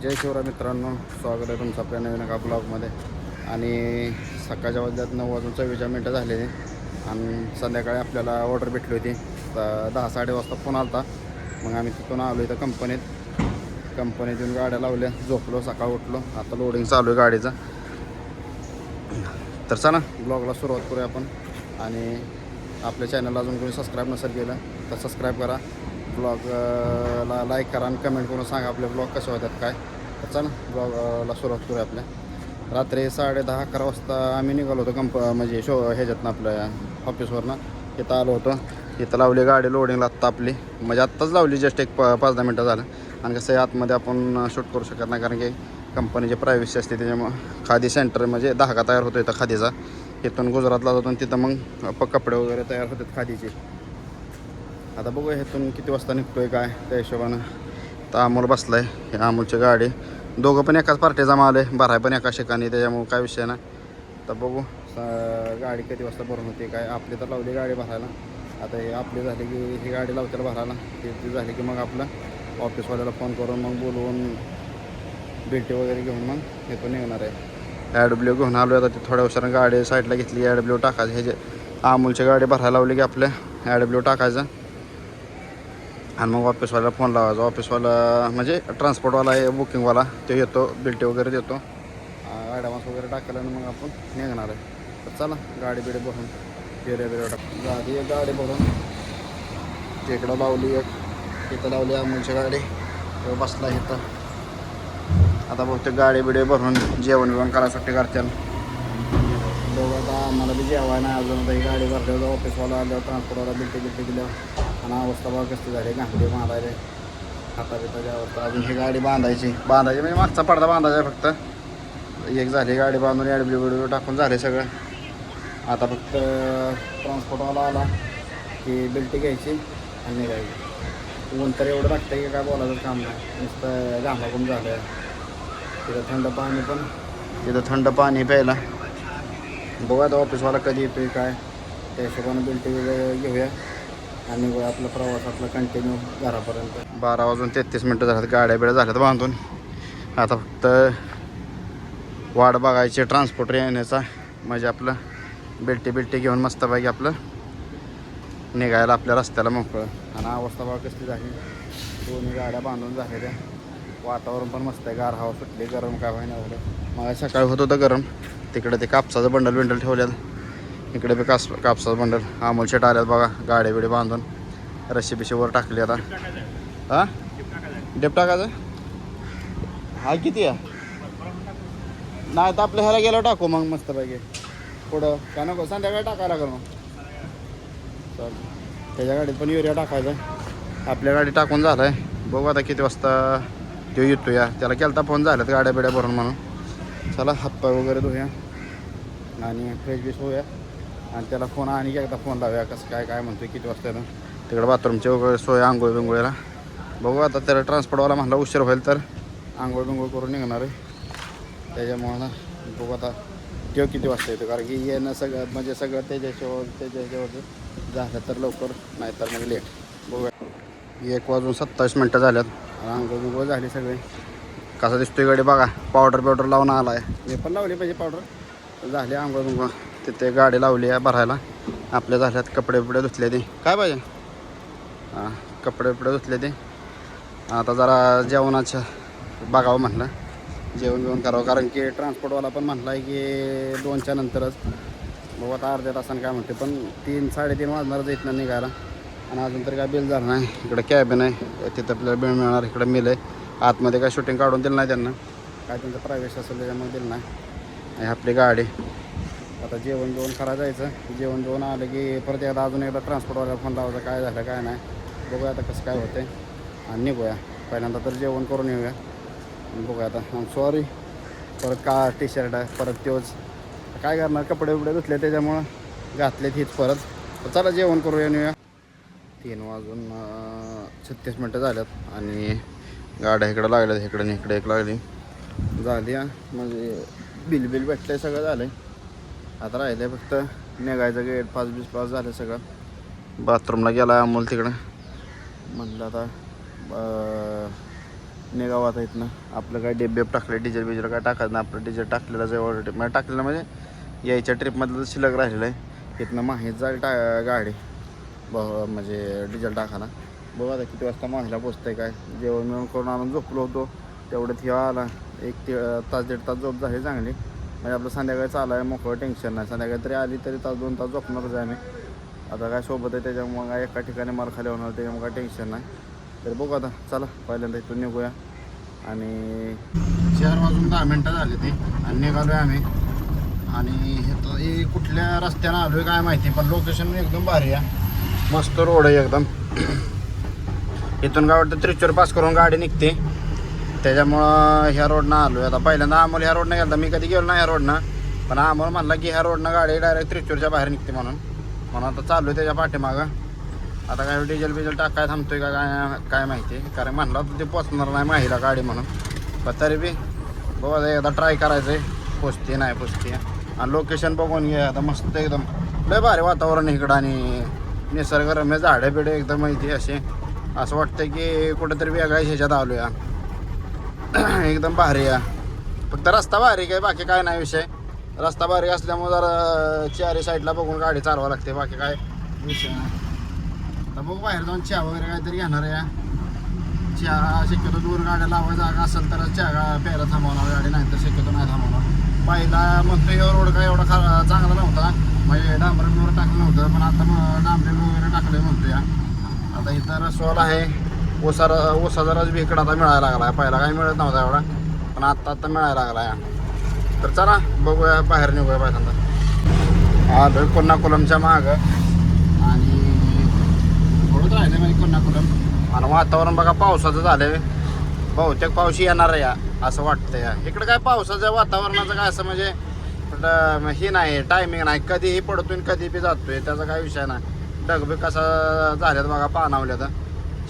जय शिवराय मित्रांनो, स्वागत आहे तुमचं आपल्या नवीन एका ब्लॉगमध्ये. आणि सकाळच्या वाजल्यात 9:24 झालेले आणि संध्याकाळी आपल्याला ऑर्डर भेटली होती. तर 10-10:30 वाजता फोन आला होता. मग आम्ही तिथून आलो इथं कंपनीत येऊन गाड्या लावल्या, झोपलो, सकाळ उठलो, आता लोडिंग चालू आहे गाडीचं. तर चला ब्लॉगला सुरुवात करूया आपण. आणि आपल्या चॅनलला अजून कोणी सबस्क्राईब नसेल केलं तर सबस्क्राईब करा, ब्लॉगला लाईक करा आणि कमेंट करून सांगा आपले ब्लॉग कसे होतात काय. तर चला ब्लॉगला सुरुवात करूया. आपल्या रात्री 10:30-11 वाजता आम्ही निघालो होतो म्हणजे ह्याच्यातनं आपल्या ऑफिसवरनं. इथं आलो होतो, इथं लावली गाडी लोडिंगला आत्ता आपली, म्हणजे आत्ताच लावली, जस्ट एक 5-10 मिनटं झालं. आणि कसं आहे, आतमध्ये आपण शूट करू शकत नाही कारण की कंपनीची प्रायव्हसी असते. त्याच्यामुळं खादी सेंटर म्हणजे धागा तयार होतो इथं खादीचा. इथून गुजरातला जातो आणि तिथं मग कपडे वगैरे तयार होतात खादीचे. आता बघूया इथून किती वाजता निघतोय काय त्या हिशोबानं. तर अमोल बसला आहे, हे अमोलची गाडी. दोघं पण एकाच पार्टीचा माल आहे, भराय पण एका ठिकाणी, त्याच्यामुळं काय विषय नाही. तर बघू गाडी किती वाजता भरून होते काय. आपली तर लावली गाडी भरायला. आता हे आपली झाली की ही गाडी लावते भरायला, ती झाली की मग आपलं ऑफिसवाल्याला फोन करून मग बोलवून भेटी वगैरे घेऊन मग इथून निघणार आहे. AW घेऊन आलो आता. ते थोड्या उशिरानं गाडी साईडला घेतली, AW टाकायचं. हे जे अमोलची गाडी भरायला लावली की आपल्या AW टाकायचं आणि मग ऑफिसवाल्याला फोन लावायचा. ऑफिसवाला म्हणजे ट्रान्सपोर्टवाला आहे, बुकिंगवाला, तो येतो, बिल्टी वगैरे देतो, ॲडव्हान्स वगैरे टाकलं आणि मग आपण निघणार आहे. तर चला गाडी बिडी भरून बिर्या टाक झाली एक गाडी भरून. तिकडं लावली एक, तिथं लावली अमोलची गाडी, तो बसला इथं. आता बहुतेक गाडी बिडी भरून जेवण बिवण करायसाठी करतील दोघं. आता आम्हाला बी जेवाय नाही अजून. आता ही गाडी भरल्यावर ऑफिसवाला आल्यावर ट्रान्सपोर्टवाला बिल्टी दिल्यावर आणि अवस्था बघा कसली झाली, गांधी बांधायला हाता बिताची अवस्था. अजून ही गाडी बांधायची म्हणजे मागचा पडदा बांधायचा आहे फक्त. एक झाली गाडी बांधून, AW टाकून झाले सगळं. आता फक्त ट्रान्सपोर्टवाला आला की बिल्टी घ्यायची आणि निघायची. ऊन तर एवढं लागतं की काय बोलायचं काम नाही, नुसतं घामाघूम झालं. तिथं थंड पाणी प्यायला. बघा आता ऑफिसवाला कधी येतोय काय, त्या हिशोबानं बिल्टी वगैरे घेऊया आणि आपला प्रवास आपला कंटिन्यू घरापर्यंत. 12:33 झाल्यात, गाड्या बिड्या झाल्यात बांधून. आता फक्त वाट बघायची ट्रान्सपोर्टर येण्याचा, म्हणजे आपलं बिल्टी घेऊन मस्तपैकी आपलं निघायला आपल्या रस्त्याला मोकळं. आणि अवस्था बघा कसली झाली, दोन्ही गाड्या बांधून झालेल्या. वातावरण पण मस्त आहे, गार हवा सुटली, गरम काय व्हायला एवढं. मग सकाळी होत होतं गरम. तिकडे ते कापसाचं बंडल ठेवल्यात, इकडे बी कापसाचं बंडल. अमोल शेट आल्यात बघा, गाडी बिडी बांधून रशी बिशी वर टाकली. आता हां डेप टाकायचं हा किती आहे नाही तर आपल्या ह्याला गेलं टाकू मग मस्तपैकी पुढं. काय नको संध्याकाळी टाकायला लागलं मग. चल त्याच्या गाडीत पण युरिया टाकायचा. आपल्या गाडी टाकून झालं आहे. बघू आता किती वाजता तो येतो. या त्याला केलता फोन, झाल्यात गाड्या बिड्या भरून म्हणून. चला हातपाय वगैरे धुया आणि फ्रेश बिश होऊया आणि त्याला फोन आणि एकदा फोन लावूया कसं काय म्हणतो किती वाजता येतं. तिकडे बाथरूमची वगैरे सोय आंघोळ बिंगोळीला. बघू आता त्याला ट्रान्सपोर्टवाला म्हणला उशीर होईल तर आंघोळ बिंघोळ करून निघणार आहे. त्याच्यामुळं बघू आता जेव किती वाजता येतो, कारण की येणं सगळं म्हणजे सगळं त्याच्यावर झालं तर लवकर, नाही तर मग लेट. बघूया 1:27 झाल्यात आणि आंघोळ बिंघोळ झाली सगळे. कसा दिसतोय गाडी बघा, पावडर लावून आला आहे. हे पण लावली पाहिजे पावडर. झाली आंघोळ बिंघोळ, तिथे गाडी लावली आहे भरायला. आपल्या झाल्यात कपडे बिपडे धुतले ते काय पाहिजे, हां कपडे बिपडे धुतले ते. आता जरा जेवणाचं बघावं म्हटलं, जेवण करावं, कारण की ट्रान्सपोर्टवाला पण म्हटलं आहे की 2च्या नंतरच. बघू आता अर्ध्या तासानं काय म्हणते, पण 3-3:30 वाजणारच इथनं निघायला. आणि अजून तरी काय बिल झालं नाही. इकडं कॅबिन आहे, तिथं आपल्याला बिल मिळणार. इकडं मिल आहे, आतमध्ये काय शूटिंग काढून दिलं नाही त्यांना, काय त्यांचं प्रायव्हेसी असेल त्याच्यामुळे दिलं नाही. आणि आपली गाडी आता जेवण करायला जायचं. जेवण आलं की परत एकदा अजून एकदा ट्रान्सपोर्टवाल्याला फोन लावायचा, काय झालं काय नाही. बघूया आता कसं काय होतं आणि निघूया. पहिल्यांदा तर जेवण करून येऊया. बघूया आता. सॉरी परत का टी-शर्ट आहे परत तोच, काय करणार, कपडे बिपडे धुतले त्याच्यामुळं घातलेत हीच परत. तर चला जेवण करूया नेऊया. 3:36 झाल्यात आणि गाड्या इकडं लागल्यात, इकडे एक लागली झाली. म्हणजे बिल भेटलं सगळं झालं आहे. आता राहिलं आहे फक्त निघायचं. गेट पास झालं सगळं. बाथरूमला गेला अमोल तिकडं. म्हटलं आता निघावं आता इथनं. आपलं काय डेब्बेप टाकलं, डिझेल बिझेल काय टाकायचं ना, आपलं डिझेल टाकलेलं जे ऑलरेडी म्हणजे टाकलेलं म्हणजे यायच्या ट्रिपमधलं शिल्लक राहिलेलं आहे. इथनं माहीत जाईल गाडी म्हणजे डिझेल टाकायला. बघा आता किती वाजता माहीला पोचतं आहे काय. जेवण मिळून करून आणून झोपलो होतो तेवढ्यात ह्या आला. 1 तास 1.5 तास झोप झाली चांगली. म्हणजे आपलं संध्याकाळी चालू आहे, मोकळं टेन्शन नाही. संध्याकाळी तरी आली तरी 1-2 तास झोपणारच आहे आम्ही. आता काय सोबत आहे त्याच्यामुळं काय एका ठिकाणी मार खाली होणार, त्याच्यामुळे काय टेन्शन नाही. तर बघू आता, चला पहिल्यांदा इथून निघूया. आणि 4:10 झाले ते आणि निघालो आहे आम्ही. आणि हे कुठल्या रस्त्यानं आलो आहे काय माहिती, पण लोकेशन एकदम भारी आहे, मस्त रोड आहे एकदम. इथून काय वाटतं त्रिचूर पास करून गाडी निघते, त्याच्यामुळं ह्या रोडनं आलो आहे. आता पहिल्यांदा अमोल ह्या रोडनं गेला, मी कधी गेलो ना ह्या रोडनं, पण अमोल म्हणला की ह्या रोडनं गाडी डायरेक्ट त्रिचूरच्या बाहेर निघते म्हणून आता चाललो आहे त्याच्या पाठीमागं. आता काय डिझेल बिझेल टाकाय थांबतोय का काय माहिती, कारण म्हणला तर ते पोचणार नाही माहीला गाडी म्हणून. पण तरी बी बघा एकदा ट्राय करायचं आहे, पोचते नाही पोचते. आणि लोकेशन बघून घ्या आता, मस्त एकदम लय भारी वातावरण इकडं आणि निसर्गरम्य झाडं बिडे एकदम माहिती असे. असं वाटतं की कुठेतरी वेगळ्या ह्याच्यात आलो या. एकदम भारी आहे. फक्त रस्ता भारी काय, बाकी काय नाही विषय. रस्ता भारी असल्यामुळे जरा चारी साईडला बघून गाडी चालवावं लागते, बाकी काय विषय नाही. आता बघू बाहेर जाऊन चहा वगैरे काहीतरी घेणार आहे. चहा शक्यतो दूर गाड्या लावायचा जागा असेल तर चहा प्यायला थांबवणार गाडी, नाही तर शक्यतो नाही थांबवणार. पहिला म्हणतो हे रोड काय एवढा चांगला नव्हता, म्हणजे डांबरेन वगैरे टाकलं नव्हतं, पण आता डांबरेन वगैरे टाकलं म्हणतो या. आता इथं रसवाल आहे, ओसाचा रस बी इकडं आता मिळायला लागला आहे. पहिला काही मिळत नव्हता एवढा, पण आता मिळायला लागला या. तर चला बघूया, बाहेर निघूया पहिल्यांदा. आलोय कोल्हापूरच्या मागं आणि थोडंच राहिले म्हणजे कोल्हापूर. आणि वातावरण बघा पावसाचं झालंय, बहुतेक पाऊस येणार आहे या असं वाटतं या. इकडं काय पावसाचं वातावरणाचं काय असं म्हणजे हे नाही, टायमिंग नाही, कधीही पडतोय कधी बी जातोय, त्याचा काय विषय नाही. ढगबी कसा झाल्यात बघा, पानावल्या तर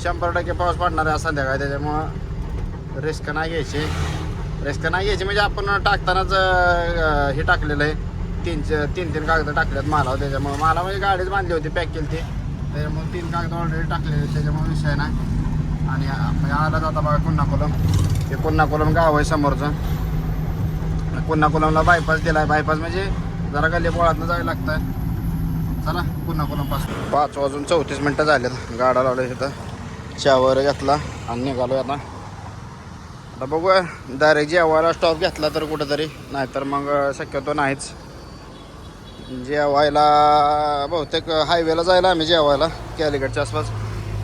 100% पाऊस पडणार आहे संध्याकाळी. त्याच्यामुळं रिस्क नाही घ्यायची म्हणजे आपण टाकतानाच हे टाकलेलं आहे, तीन कागद टाकलेत मालावर. त्याच्यामुळे मला म्हणजे गाडीच बांधली होती, पॅक केली ती, त्याच्यामुळे 3 कागद ऑलरेडी टाकलेले, त्याच्यामुळे विषय नाही. आणि आला जाता बघा कोल्हापूरम, हे कोल्हापूरम गाव आहे समोरचं. कोल्हापूरमला बायपास दिला आहे, बायपास म्हणजे जरा गल्ली बोळातनं जायला लागतं. चला कोल्हापूरपासून 5:34 झालेत, गाडा लावलं इथं, चहा वगैरे घेतला आणि निघालो आता. आता बघूया डायरेक्ट जेवायला स्टॉप घेतला तर कुठंतरी, नाहीतर मग शक्यतो नाहीच. जेवायला बहुतेक हायवेला जायला आम्ही जेवायला कॅलिकटच्या आसपास.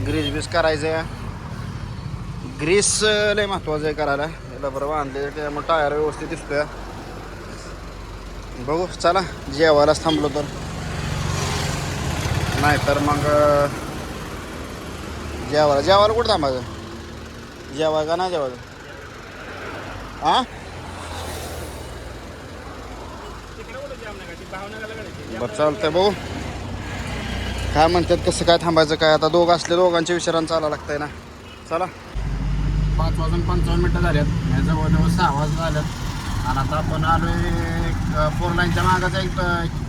ग्रीस बीस करायचं आहे, ग्रीस लय महत्त्वाचं आहे करायला. याला बरं बांधले त्यामुळे टायर व्यवस्थित दिसतोय. बघू चला जेवायलाच थांबलो तर, नाहीतर मग जेवायला कुठं थांबायचं, जेवाय का नाही जेवायचं. हां बरं चालतंय, बघू काय म्हणतात कसं काय थांबायचं काय. आता दोघांच्या विचारानं चालावं लागतंय ना. चला 5:55 झाल्यात, जवळजवळ 6 वाजता झाल्यात. आणि आता आपण आलो आहे 4 लाईनच्या मागाचा एक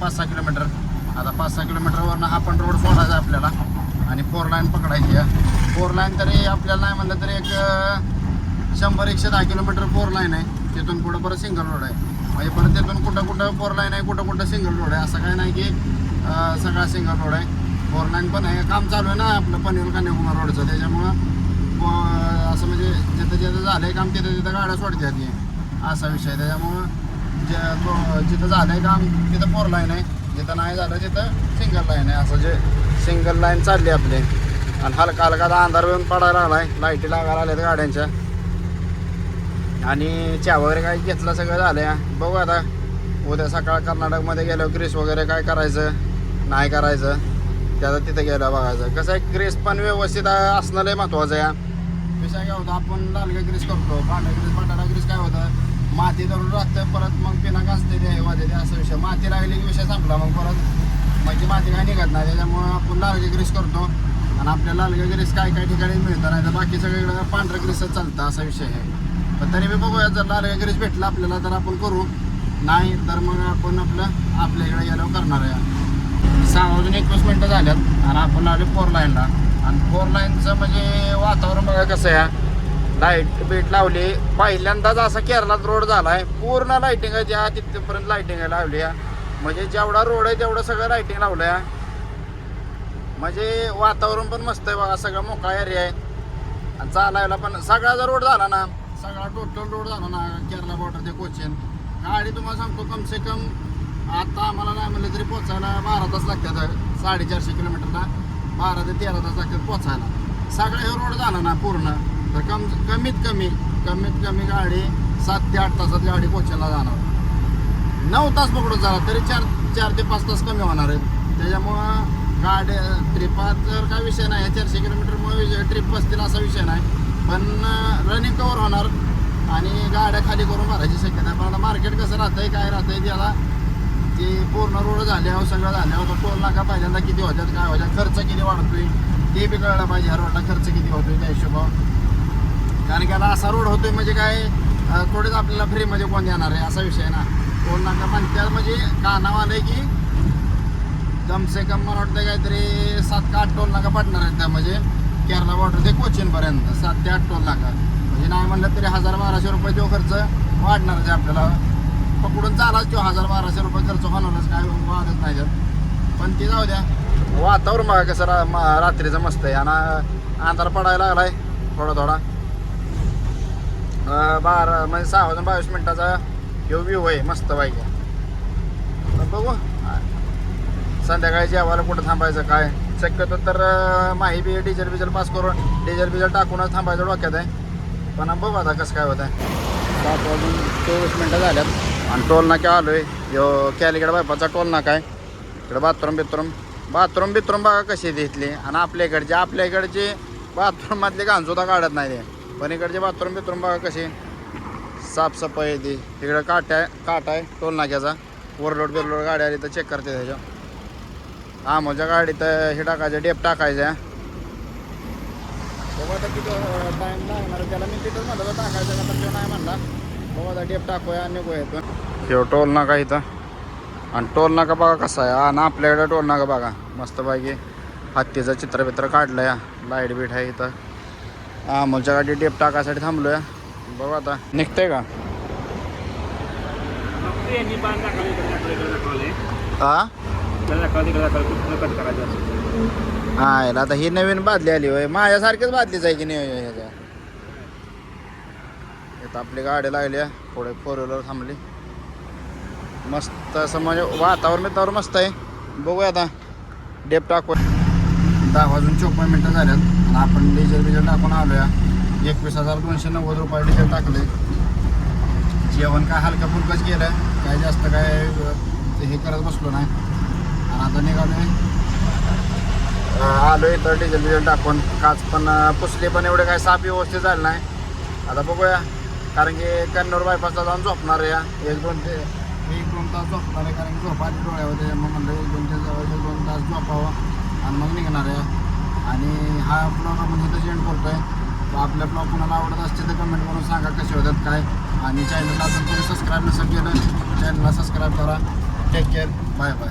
5-6 किलोमीटर. आता 5-6 किलोमीटरवरनं हा पण रोड सोडायचा आपल्याला आणि 4 लाईन पकडायची आहे. 4 लाईन तरी आपल्याला नाही म्हणलं तरी एक 100-110 किलोमीटर 4 लाईन आहे. तिथून पुढं परत सिंगल रोड आहे, म्हणजे परत तिथून कुठं 4 लाईन आहे, कुठं सिंगल रोड आहे. असं काही नाही की सगळा सिंगल रोड आहे. 4 लाईन पण आहे, काम चालू आहे ना आपलं पनवेल कन्याकुमारी रोडचं, त्याच्यामुळं असं म्हणजे जिथं झालं आहे काम तिथं गाड्या सोडतात असा विषय. त्याच्यामुळं जिथं झालं आहे काम तिथं 4 लाईन आहे, जिथं नाही झालं तिथं सिंगल लाईन आहे. असं जे सिंगल लाईन चालली आपली. आणि हलका अंधार येऊन पडायला लागला आहे, लाईटी लागायला आल्यात गाड्यांच्या. आणि चहा वगैरे काय घेतलं सगळं झालं आहे. बघू आता उद्या सकाळ कर्नाटकमध्ये गेल्यावर ग्रीस वगैरे काय करायचं नाही करायचं, त्याचं तिथं गेलं बघायचं. कसं आहे ग्रीस पण व्यवस्थित असणं लय महत्त्वाचं आहे. विषय काय होतं, आपण लालगा ग्रीस करतो, बटाटा ग्रीस काय होतं, माती धरून राहतं, परत मग पिनाक असते ते वाजते असा विषय. माती लागली की विषय संपला, मग परत म्हणजे माती काय निघत नाही. त्याच्यामुळं आपण लालगा ग्रीस करतो आणि आपल्या लालगा ग्रीस काय ठिकाणी मिळतं, नाही तर बाकी सगळीकडं पांढरं ग्रीसच चालतं असा विषय आहे. पण तरी बी बघूया, जर लालगा ग्रीस भेटला आपल्याला तर आपण करू, नाही तर मग आपण आपल्याकडे गेल्यावर करणार आहे. 6:21 झाल्यात आणि आपण आले 4 लाईनला. आणि 4 लाईनचं म्हणजे वातावरण बघा कसं आहे, लाईट बीट लावली. पहिल्यांदाच असा केरळात रोड झालाय पूर्ण लाईटिंग आहे त्या तिथपर्यंत लाईटिंग आहे लावली. म्हणजे जेवढा रोड आहे तेवढं सगळं लाईटिंग लावलंय. म्हणजे वातावरण पण मस्त आहे बघा. सगळं मोकळा एरिया आहे आणि चालायला पण सगळा जर रोड झाला ना, सगळा टोटल रोड झाला ना केरला बॉर्डर ते कोचीन, गाडी तुम्हाला सांगतो कम से कम आता आम्हाला नाही म्हणलं तरी पोचायला 12 तास लागतात. 450 किलोमीटरला 12 ते 13 तास लागतात पोचायला. सगळा हे रोड झाला ना पूर्ण तर कमीत कमी गाडी 7 ते 8 तासात गाडी पोचायला जाणार. 9 तास पकडून झाला तरी 4 ते 5 तास कमी होणार आहेत. त्याच्यामुळं गाडी ट्रिपात जर काय विषय नाही, 400 किलोमीटरमुळे ट्रिप बसतील असा विषय नाही. पण रनिंग कवर होणार आणि गाड्या खाली करून भरायची शक्यता आहे. पण आता मार्केट कसं राहतंय काय राहतंय त्याला ते पूर्ण रोड झाल्यावर सगळं झाल्यावर टोल नाका पहिल्यांदा किती होतात काय होतात, खर्च किती वाढतोय ते बी कळलं पाहिजे. ह्या रोडला खर्च किती होतोय त्या हिशोबावर. कारण की आता असा रोड होतोय म्हणजे काय थोडेच आपल्याला फ्रीमध्ये कोण देणार आहे असा विषय ना. टोल नाका म्हणतात म्हणजे कानावर आलंय की कम से कम मला वाटतं काहीतरी 7 का 8 टोल नाका पडणार आहेत. त्या म्हणजे केरला बॉर्डर ते कोचीनपर्यंत 7 ते 8 टोल नाका. म्हणजे नाही म्हणलं तरी 1000-1200 रुपये जो खर्च वाढणारच आहे आपल्याला. पकडून चालाच तो 1000-1200 रुपये खर्च होणारच, काय वाढत नाही त्यात. पण ते जाऊ द्या. वातावरण बघा कसं रात्रीचं मस्त आहे आणि अंधार पडायला लागलाय थोडा. 12 म्हणजे 6 वाजून 22 मिनिटाचा ह्यो व्ह्यू आहे मस्त पाहिजे. बघू संध्याकाळी जेवायला कुठं थांबायचं काय. शक्यतो तर माही बी डिझेल पास करून डिझेल टाकूनच थांबायचं डोक्यात आहे. पण बघू आता कसं काय होत आहे. 7 वाजून 24 मिनटं झाल्यात आणि टोल नाक्या आलो आहे. ह्यो कॅलिगड बायपाचा टोल नाका आहे. इकडं बाथरूम बिथरूम बघा कशी इथली. आणि आपल्या इकडचे बाथरूममधले घाणसुद्धा काढत नाही ते. पण इकडचे बाथरूम बघा कशी साफसफाई आहे ती. इकडं काटा आहे टोल नाक्याचा. ओव्हरलोड बिरलोड गाडी आली तर चेक करते त्याच्या. आमच्या गाडीत हे टाकायचं डेप टाकायचं. बघू आता किती टाईम लागणार त्याला. मी तिथंच म्हणलं टाकायचं का तर तो नाही म्हणला. बघू आता डेप टाकूया आणि निघूया इथून. ह्यो टोल नाका इथं आणि टोल नाका बघा कसा आहे. आणि आपल्याकडे टोल नाका बघा मस्त पाहिजे. हत्तीचं चित्रबित्र काढलं या. लाईट बीट आहे इथं. अमोलच्या गाडी डेप टाकायसाठी थांबलो या. बघू आता निघतंय का. हा हा याला आता ही नवीन बादली आली होय. माझ्यासारखीच बादलीच आहे की नाही ह्याचा. इथं आपली गाडी लागली पुढे 4 व्हीलर थांबली. मस्त असं म्हणजे वातावरण मस्त आहे. बघूया आता डेप टाकू. 10 वाजून 54 मिनटं झाल्यात आणि आपण डिझेल टाकून आलो या. 21,290 रुपये डिझेल टाकले. जेवण काय हलकं फुलकंच केलं, काय जास्त काय हे करत बसलो नाही. आणि आता निघालो आलो इथं डिझेल टाकून. काच पण पुसली पण एवढे काय साफ व्यवस्थित झालं नाही. आता बघूया कारण की कन्नूर बायपासला जाऊन झोपणार आहे. 1-2 तास झोपणार आहे. कारण की झोप आली डोळ्यावर. मग म्हणलं 1-2 तास झोपावं आणि मग निघणार आहे. आणि हा ब्लॉग आपण इथं सेंड करतो आहे. आपल्या ब्लॉग कोणाला आवडत असते तर कमेंट करून सांगा कसे होतात काय. आणि चॅनलला अजून तुम्ही सबस्क्राईब नसेल केलं चॅनलला सबस्क्राईब करा. Take care. Bye bye.